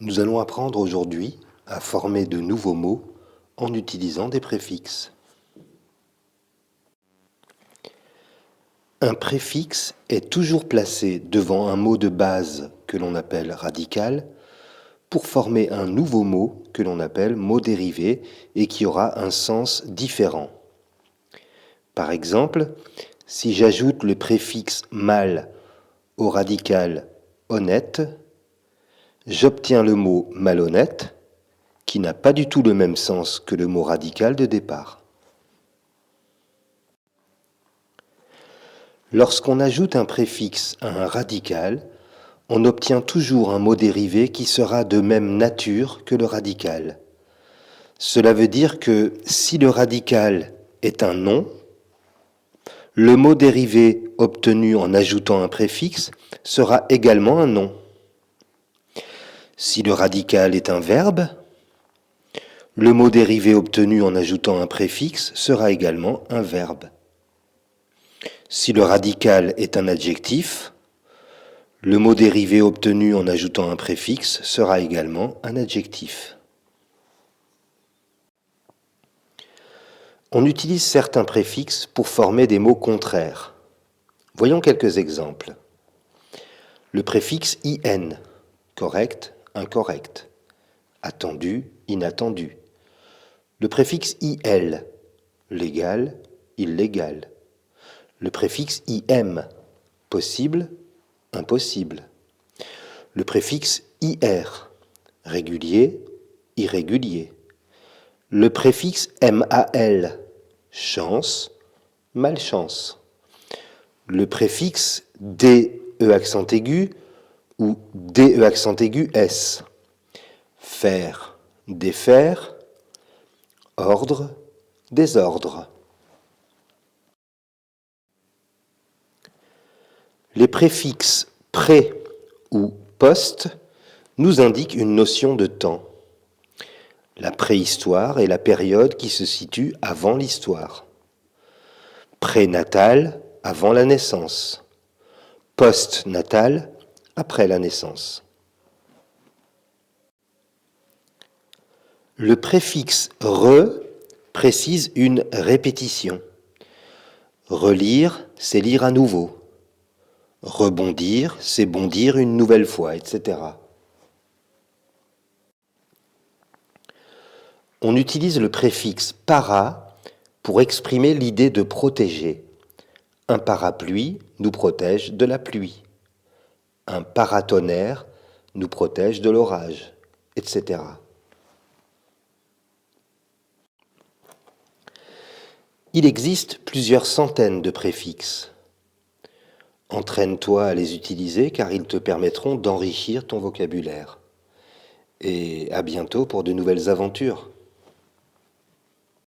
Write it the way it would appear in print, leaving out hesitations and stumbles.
Nous allons apprendre aujourd'hui à former de nouveaux mots en utilisant des préfixes. Un préfixe est toujours placé devant un mot de base que l'on appelle radical pour former un nouveau mot que l'on appelle mot dérivé et qui aura un sens différent. Par exemple, si j'ajoute le préfixe mal au radical honnête, j'obtiens le mot malhonnête qui n'a pas du tout le même sens que le mot radical de départ. Lorsqu'on ajoute un préfixe à un radical, on obtient toujours un mot dérivé qui sera de même nature que le radical. Cela veut dire que si le radical est un nom, le mot dérivé obtenu en ajoutant un préfixe sera également un nom. Si le radical est un verbe, le mot dérivé obtenu en ajoutant un préfixe sera également un verbe. Si le radical est un adjectif, le mot dérivé obtenu en ajoutant un préfixe sera également un adjectif. On utilise certains préfixes pour former des mots contraires. Voyons quelques exemples. Le préfixe in, correct, incorrect, attendu, inattendu. Le préfixe il, légal, illégal. Le préfixe im, possible, impossible. Le préfixe ir, régulier, irrégulier. Le préfixe mal, chance, malchance. Le préfixe de accent aigu ou de accent aigu s, faire, défaire, ordre, désordre. Les préfixes pré ou post nous indiquent une notion de temps. La préhistoire est la période qui se situe avant l'histoire. Prénatal, avant la naissance. Post-natal, après la naissance. Le préfixe re précise une répétition. Relire, c'est lire à nouveau. Rebondir, c'est bondir une nouvelle fois, etc. On utilise le préfixe para pour exprimer l'idée de protéger. Un parapluie nous protège de la pluie. Un paratonnerre nous protège de l'orage, etc. Il existe plusieurs centaines de préfixes. Entraîne-toi à les utiliser car ils te permettront d'enrichir ton vocabulaire. Et à bientôt pour de nouvelles aventures.